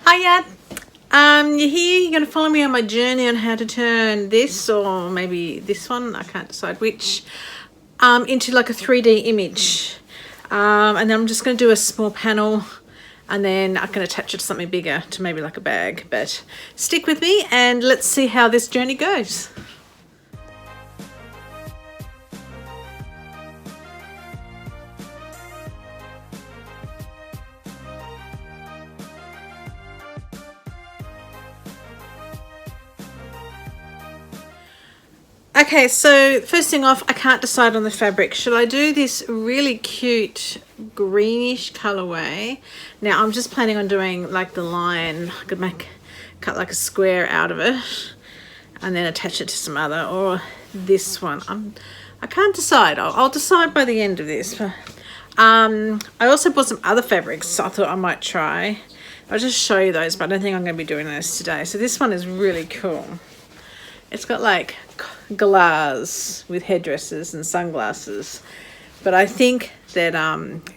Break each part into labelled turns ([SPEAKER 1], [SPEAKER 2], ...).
[SPEAKER 1] Hiya. You're here, you're going to follow me on my journey on how to turn this, or maybe this one, I can't decide which, into like a 3D image. And then I'm just going to do a small panel, and then I can attach it to something bigger, to maybe like a bag. But stick with me and let's see how this journey goes. Okay, so first thing off, I can't decide on the fabric. Should I do this really cute greenish colorway? Now I'm just planning on doing like the line. I could cut like a square out of it and then attach it to some other, or this one. I can't decide. I'll decide by the end of this. But, I also bought some other fabrics, so I thought I might try. I'll just show you those, but I don't think I'm going to be doing those today. So this one is really cool. It's got like glass with headdresses and sunglasses, but I think that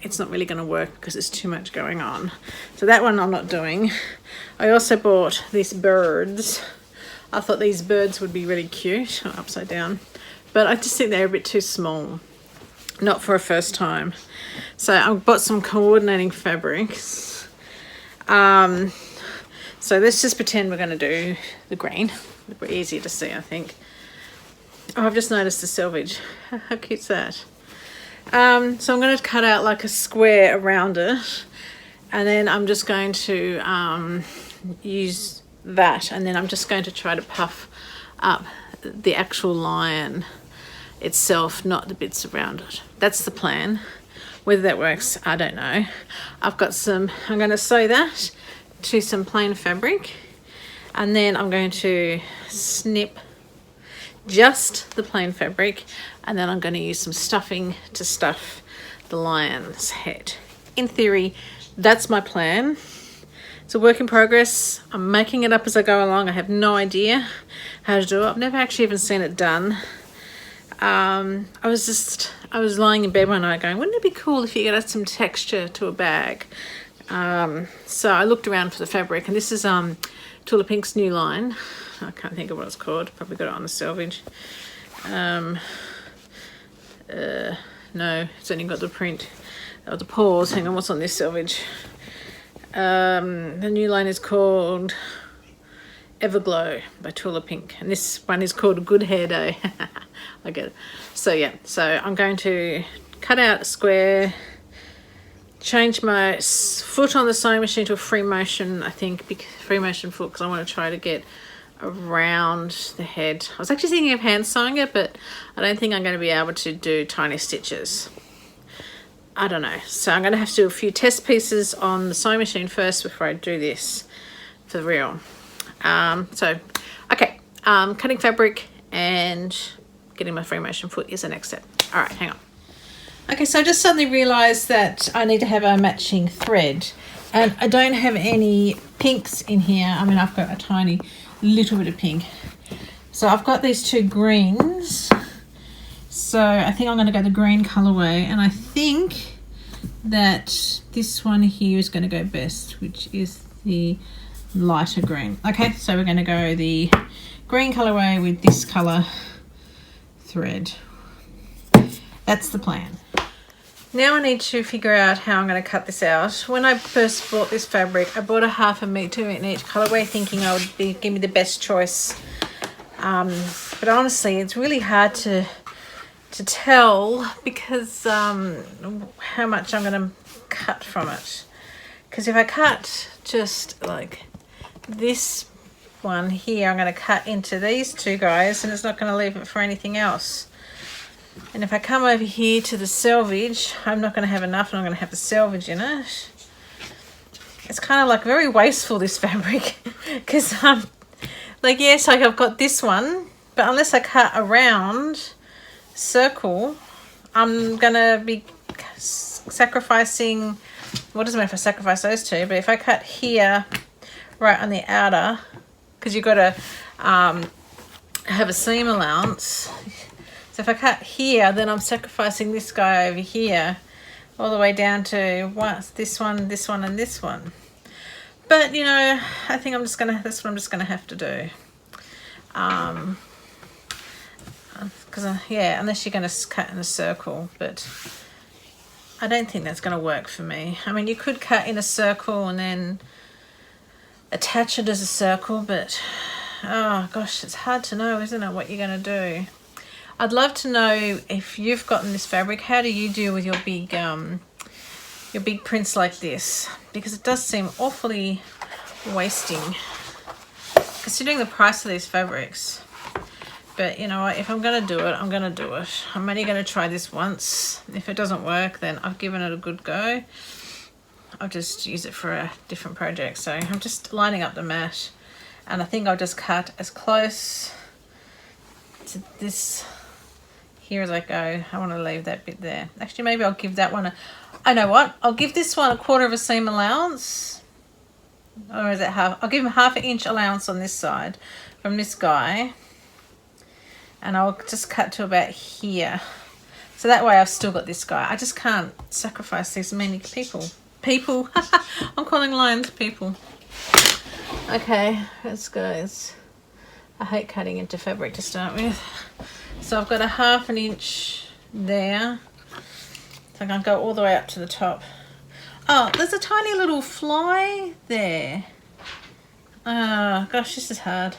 [SPEAKER 1] it's not really going to work because there's too much going on. So that one I'm not doing. I also bought these birds. I thought these birds would be really cute, upside down, but I just think they're a bit too small, not for a first time. So I bought some coordinating fabrics. So let's just pretend we're going to do the green. It'll be easier to see, I think. Oh, I've just noticed the selvage. How cute's that? So I'm going to cut out like a square around it, and then I'm just going to use that, and then I'm just going to try to puff up the actual lion itself, not the bits around it. That's the plan. Whether that works, I don't know. I've got some, I'm going to sew that to some plain fabric, and then I'm going to snip just the plain fabric, and then I'm going to use some stuffing to stuff the lion's head. In theory, that's my plan. It's a work in progress. I'm making it up as I go along. I have no idea how to do it. I've never actually even seen it done. I was lying in bed one night going, wouldn't it be cool if you could add some texture to a bag? So I looked around for the fabric, and this is Tula Pink's new line. I can't think of what it's called. Probably got it on the selvage. No, it's only got the print of the paws. Hang on, what's on this selvage? The new line is called Everglow by Tula Pink, and this one is called Good Hair Day. I get it. So yeah, so I'm going to cut out a square, change my foot on the sewing machine to a free motion, I think, free motion foot, because I want to try to get around the head. I was actually thinking of hand sewing it, but I don't think I'm going to be able to do tiny stitches. I don't know. So I'm going to have to do a few test pieces on the sewing machine first before I do this for real. Okay, cutting fabric and getting my free motion foot is the next step. All right, hang on. Okay, so I just suddenly realised that I need to have a matching thread, and I don't have any pinks in here. I mean, I've got a tiny little bit of pink. So I've got these two greens. So I think I'm going to go the green colourway, and I think that this one here is going to go best, which is the lighter green. Okay, so we're going to go the green colourway with this colour thread. That's the plan. Now I need to figure out how I'm going to cut this out. When I first bought this fabric, I bought a half a metre in each colourway, thinking I would give me the best choice. But honestly, it's really hard to tell, because how much I'm going to cut from it. Because if I cut just like this one here, I'm going to cut into these two guys, and it's not going to leave it for anything else. And if I come over here to the selvage, I'm not going to have enough, and I'm going to have the selvage in it. It's kind of like very wasteful, this fabric, because like, yes, like I've got this one, but unless I cut around circle, I'm going to be sacrificing, what does it mean if I sacrifice those two? But if I cut here right on the outer, because you've got to have a seam allowance. So if I cut here, then I'm sacrificing this guy over here all the way down to this one, and this one. But you know, I think that's what I'm just gonna have to do. Because yeah, unless you're gonna cut in a circle, but I don't think that's gonna work for me. I mean, you could cut in a circle and then attach it as a circle, but oh gosh, it's hard to know, isn't it, what you're gonna do. I'd love to know if you've gotten this fabric, how do you deal with your big prints like this? Because it does seem awfully wasting considering the price of these fabrics. But you know what, if I'm gonna do it, I'm gonna do it. I'm only gonna try this once. If it doesn't work, then I've given it a good go. I'll just use it for a different project. So I'm just lining up the mat, and I think I'll just cut as close to this here as I go. I want to leave that bit there. Actually, maybe I'll give that one I know what, I'll give this one 1/4 of a seam allowance. Or is it half? I'll give him 1/2 inch allowance on this side from this guy. And I'll just cut to about here. So that way I've still got this guy. I just can't sacrifice these many people. I'm calling lions people. Okay, let's go. I hate cutting into fabric to start with. So I've got a 1/2 inch there. So I'm going to go all the way up to the top. Oh, there's a tiny little fly there. Oh gosh, this is hard.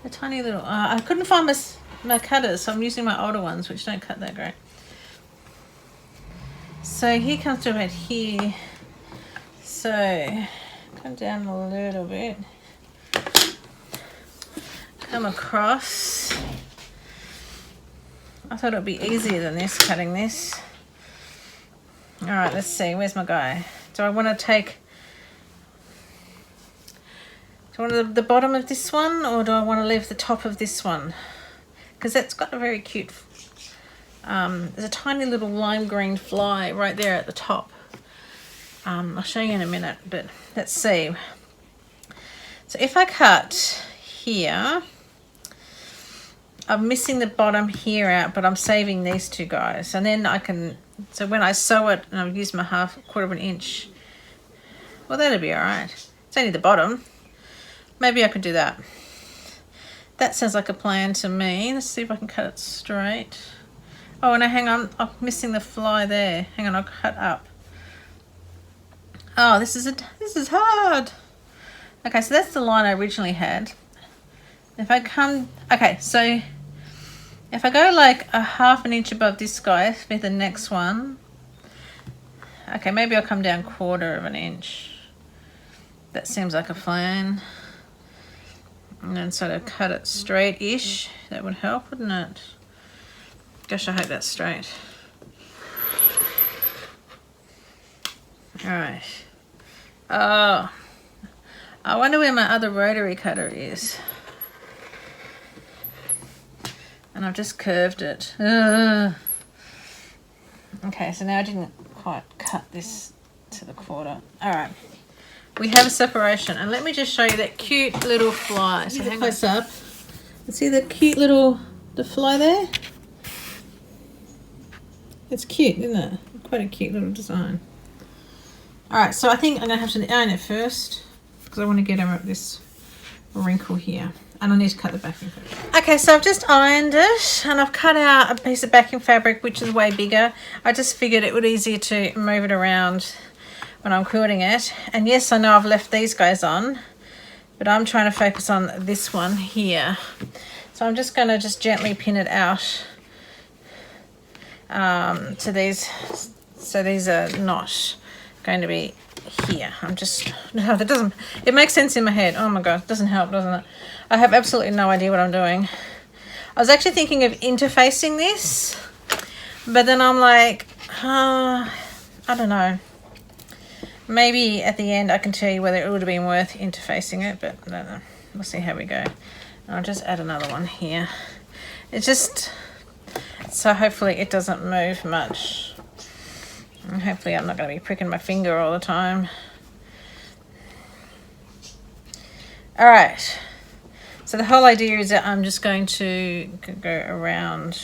[SPEAKER 1] A tiny little, I couldn't find my cutters, so I'm using my older ones, which don't cut that great. So he comes to about here. So come down a little bit. Come across. I thought it would be easier than this, cutting this. All right, let's see, where's my guy? Do I want to take, do I want the bottom of this one, or do I want to leave the top of this one? Because that's got a very cute, there's a tiny little lime green fly right there at the top. I'll show you in a minute, but let's see. So if I cut here, I'm missing the bottom here out, but I'm saving these two guys. And then I can, so when I sew it, and I've used my 1/4 of an inch, well, that'll be all right. It's only the bottom. Maybe I could do that. That sounds like a plan to me. Let's see if I can cut it straight. Oh, and hang on, I'm missing the fly there. Hang on, I'll cut up. Oh, this is hard. Okay, so that's the line I originally had. If I come, okay, so if I go like a 1/2 inch above this guy for the next one, okay, maybe I'll come down 1/4 of an inch. That seems like a plan. And then sort of cut it straight-ish. That would help, wouldn't it? Gosh, I hope that's straight. All right. Oh, I wonder where my other rotary cutter is. And I've just curved it. Ugh. Okay, so now I didn't quite cut this to the 1/4. All right. We have a separation, and let me just show you that cute little fly. So hang close up. See the cute little fly there? It's cute, isn't it? Quite a cute little design. All right, so I think I'm gonna have to iron it first because I want to get over this wrinkle here, and I need to cut the backing fabric. Okay, so I've just ironed it, and I've cut out a piece of backing fabric which is way bigger. I just figured it would be easier to move it around when I'm quilting it. And yes, I know I've left these guys on, but I'm trying to focus on this one here. So I'm just going to gently pin it out to these. So these are not going to be here. No, that doesn't, it makes sense in my head. Oh my God, it doesn't help, doesn't it? I have absolutely no idea what I'm doing. I was actually thinking of interfacing this, but then I'm like, I don't know. Maybe at the end I can tell you whether it would have been worth interfacing it, but I don't know. We'll see how we go. And I'll just add another one here. It's just, so hopefully it doesn't move much. And hopefully I'm not going to be pricking my finger all the time. All right. So the whole idea is that I'm just going to go around,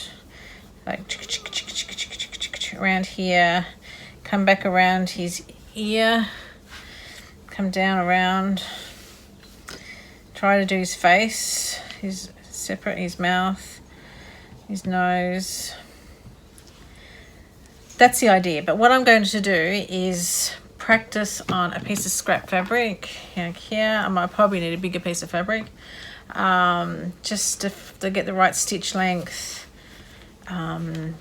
[SPEAKER 1] like around here, come back around his ear, come down around. Try to do his face, separate his mouth, his nose. That's the idea. But what I'm going to do is practice on a piece of scrap fabric. Like here, I might probably need a bigger piece of fabric, just to get the right stitch length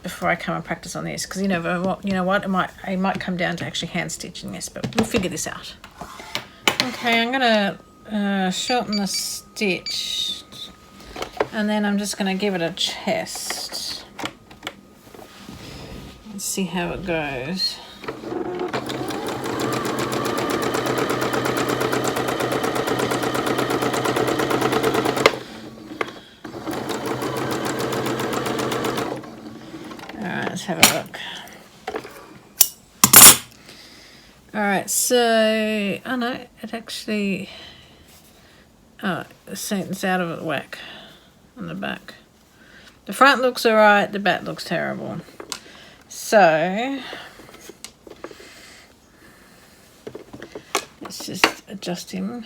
[SPEAKER 1] before I come and practice on this. Because you know what, it might come down to actually hand stitching this, but we'll figure this out. Okay, I'm gonna shorten the stitch, and then I'm just gonna give it a chest. Let's see how it goes. Alright, let's have a look. Alright, so, oh no, it actually, it's out of whack on the back. The front looks alright, the back looks terrible. So, let's just adjust him.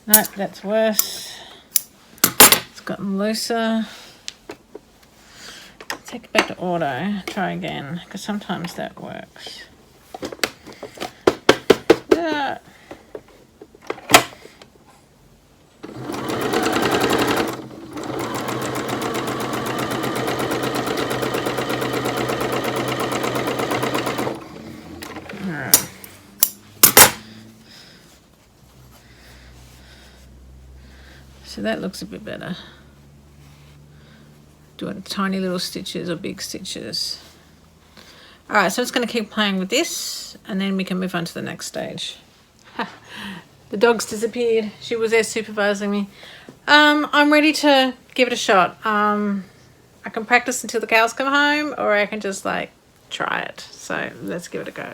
[SPEAKER 1] No, that's worse. It's gotten looser. Take it back to auto. Try again, because sometimes that works. Yeah. So that looks a bit better. Doing tiny little stitches or big stitches. Alright, so it's going to keep playing with this, and then we can move on to the next stage. The dog's disappeared. She was there supervising me. I'm ready to give it a shot. I can practice until the cows come home, or I can just like try it. So let's give it a go.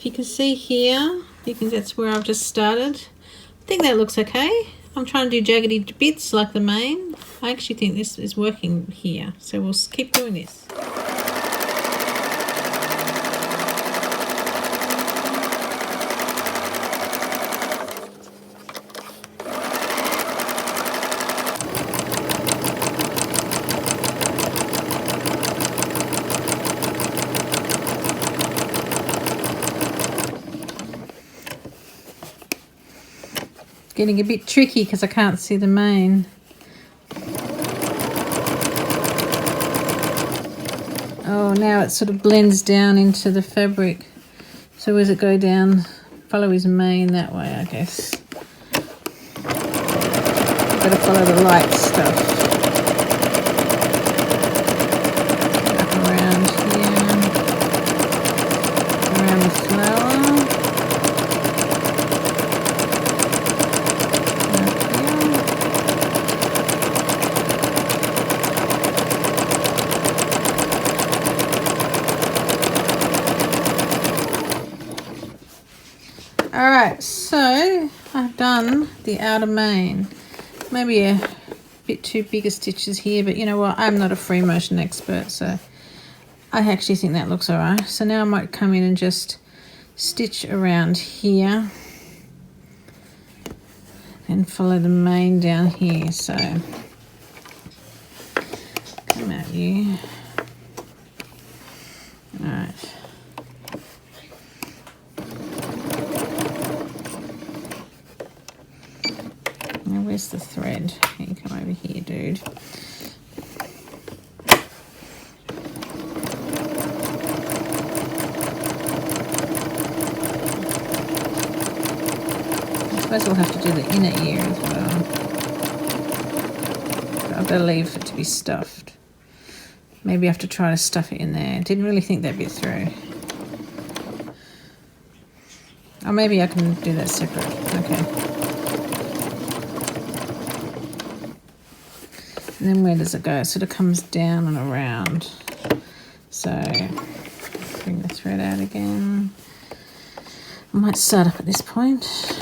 [SPEAKER 1] You can see here, that's where I've just started. I think that looks okay. I'm trying to do jaggedy bits like the mane. I actually think this is working here, so we'll keep doing this. Getting a bit tricky because I can't see the mane. Oh, now it sort of blends down into the fabric. So as it go down, follow his mane that way, I guess. Gotta follow the light stuff. Up around here. Around the flower. Alright, so I've done the outer mane. Maybe a bit too big a stitches here, but you know what, I'm not a free motion expert, so I actually think that looks alright. So now I might come in and just stitch around here and follow the mane down here. So come at you. Alright. Now where's the thread? You come over here, dude. I suppose we'll have to do the inner ear as well. But I've got to leave it to be stuffed. Maybe I have to try to stuff it in there. Didn't really think that bit through. Or maybe I can do that separate. Okay. And then where does it go? It sort of comes down and around. So bring the thread out again. I might start up at this point.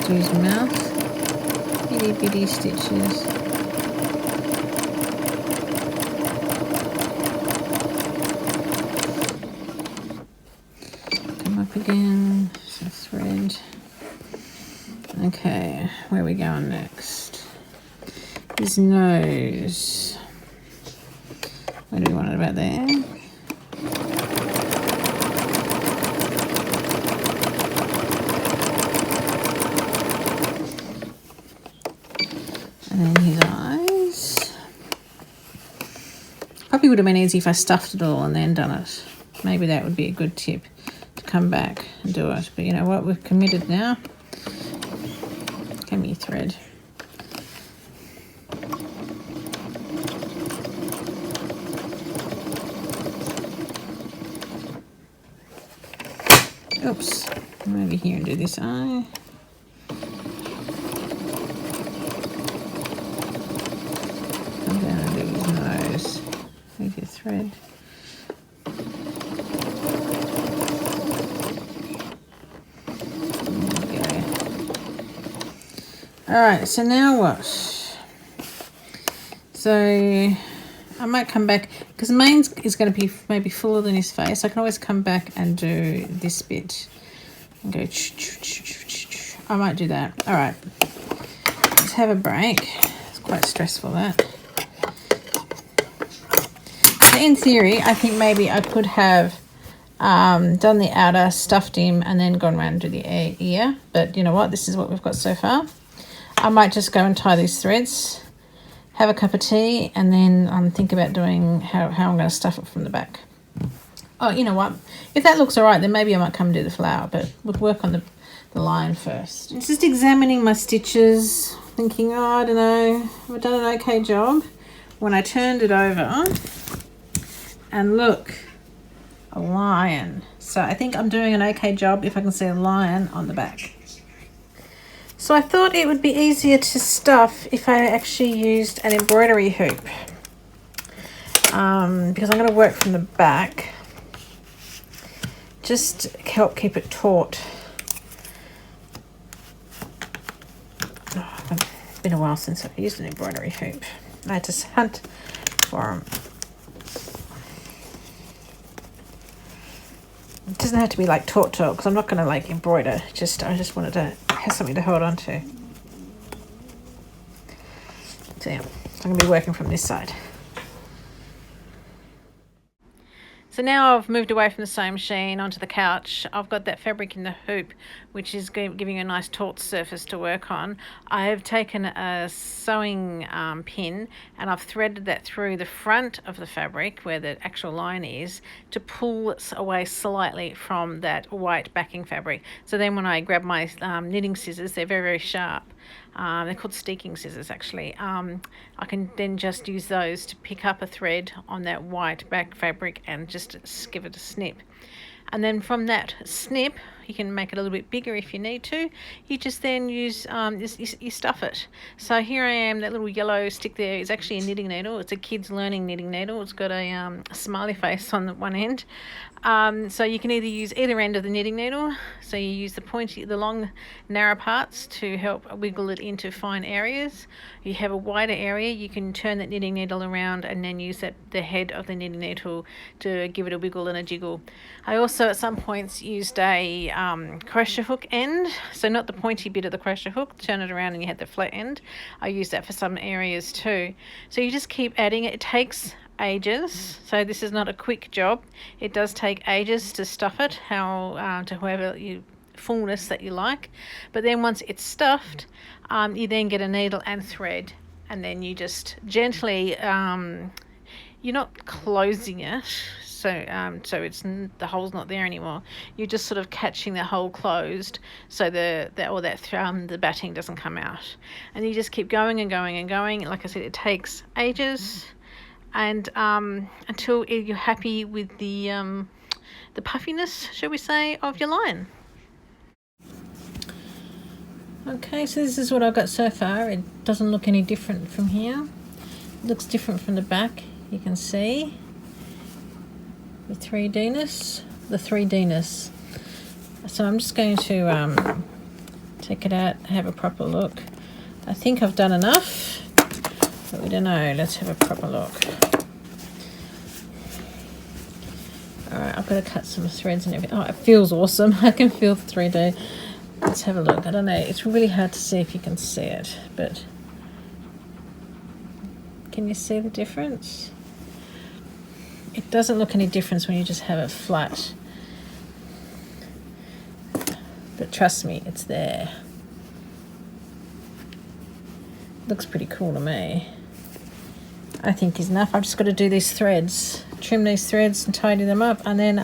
[SPEAKER 1] His mouth, itty bitty stitches. Come up again, so thread. Okay, where are we going next? His nose. What do we want it about there? And then his eyes. Probably would have been easy if I stuffed it all and then done it. Maybe that would be a good tip to come back and do it. But you know what? We've committed now. Give me thread. Oops. Come over here and do this eye. With your thread. There we go. Alright, so now what? So I might come back because mine is going to be maybe fuller than his face. I can always come back and do this bit and go. I might do that. Alright, let's have a break. It's quite stressful, that. In theory, I think maybe I could have done the outer, stuffed him, and then gone around and do the ear. But you know what? This is what we've got so far. I might just go and tie these threads, have a cup of tea, and then think about doing how I'm going to stuff it from the back. Oh, you know what? If that looks all right, then maybe I might come and do the flower, but we'll work on the line first. I'm just examining my stitches, thinking, oh, I don't know, have I done an okay job? When I turned it over, and look, a lion. So I think I'm doing an okay job if I can see a lion on the back. So I thought it would be easier to stuff if I actually used an embroidery hoop. Because I'm going to work from the back. Just to help keep it taut. Oh, it's been a while since I've used an embroidery hoop. I had to hunt for them. It doesn't have to be like taut because I'm not going to like embroider. I just wanted to have something to hold on to. So yeah, I'm going to be working from this side. So now I've moved away from the sewing machine onto the couch. I've got that fabric in the hoop, which is giving a nice taut surface to work on. I have taken a sewing pin and I've threaded that through the front of the fabric where the actual line is to pull it away slightly from that white backing fabric. So then when I grab my knitting scissors, they're very, very sharp. They're called steeking scissors actually. I can then just use those to pick up a thread on that white back fabric and just give it a snip. And then from that snip, you can make it a little bit bigger if you need to. You just then use, you stuff it. So here I am, that little yellow stick there is actually a knitting needle. It's a kid's learning knitting needle. It's got a smiley face on the one end. So you can either use either end of the knitting needle. So you use the pointy, the long, narrow parts to help wiggle it into fine areas. You have a wider area, you can turn that knitting needle around and then use the head of the knitting needle to give it a wiggle and a jiggle. I also at some points used a crochet hook end, so not the pointy bit of the crochet hook, turn it around and you had the flat end. I use that for some areas too. So you just keep adding it. It takes ages, so this is not a quick job. It does take ages to stuff it, to whoever fullness that you like. But then once it's stuffed, you then get a needle and thread, and then you just gently, you're not closing it, so it's the hole's not there anymore. You're just sort of catching the hole closed, so the batting doesn't come out, and you just keep going and going and going. Like I said, it takes ages, and until you're happy with the puffiness, shall we say, of your line. Okay, so this is what I've got so far. It doesn't look any different from here. It looks different from the back. You can see the 3Dness. So I'm just going to take it out, have a proper look. I think I've done enough, but we don't know. Let's have a proper look. Alright, I've got to cut some threads and everything. Oh, it feels awesome. I can feel the 3D. Let's have a look. I don't know. It's really hard to see if you can see it, but can you see the difference? It doesn't look any difference when you just have it flat. But trust me, it's there. Looks pretty cool to me. I think is enough. I've just got to do these threads, trim these threads and tidy them up, and then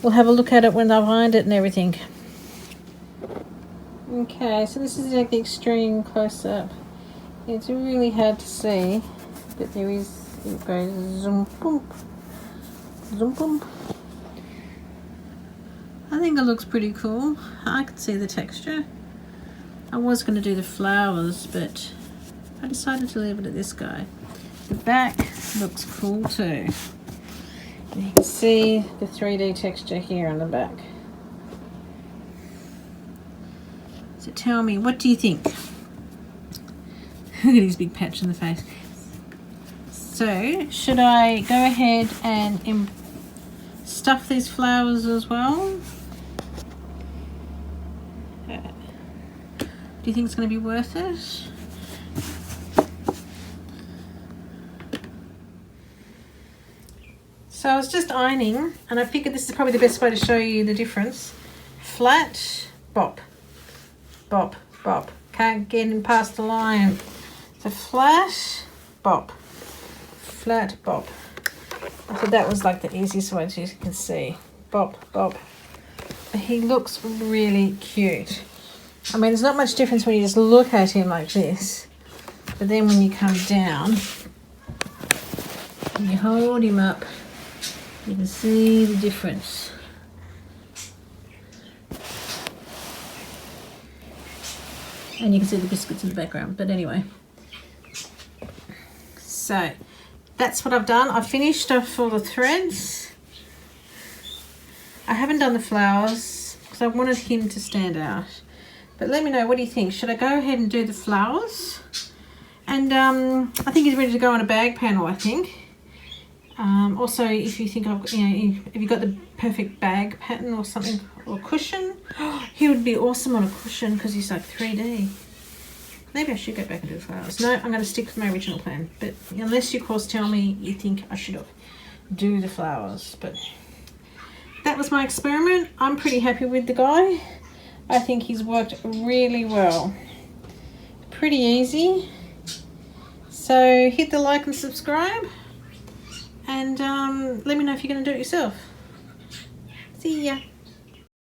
[SPEAKER 1] we'll have a look at it when I've ironed it and everything. Okay, so this is like the extreme close-up. It's really hard to see, but there is, it goes zoom boom, zoom boom. I think it looks pretty cool. I can see the texture. I was going to do the flowers, but I decided to leave it at this guy. The back looks cool too. And you can see the 3D texture here on the back. So tell me, what do you think? Look at his big patch in the face. So, should I go ahead and stuff these flowers as well? Do you think it's going to be worth it? So I was just ironing, and I figured this is probably the best way to show you the difference. Flat, bop. Bop, bop. Can't get in past the line. So flat, bop. Flat, bop. So that was like the easiest way to, you can see. Bop, bop. He looks really cute. I mean, there's not much difference when you just look at him like this. But then when you come down, and you hold him up, you can see the difference. And you can see the biscuits in the background, but anyway. So that's what I've done. I've finished off all the threads. I haven't done the flowers because I wanted him to stand out. But let me know, what do you think? Should I go ahead and do the flowers? And I think he's ready to go on a bag panel, I think. Also, if you think I've, if you got the perfect bag pattern or something, or cushion, he would be awesome on a cushion because he's like 3D. Maybe I should go back and do the flowers. No, I'm going to stick with my original plan. But unless you, of course, tell me you think I should do the flowers. But that was my experiment. I'm pretty happy with the guy. I think he's worked really well. Pretty easy. So hit the like and subscribe. And let me know if you're going to do it yourself. See ya.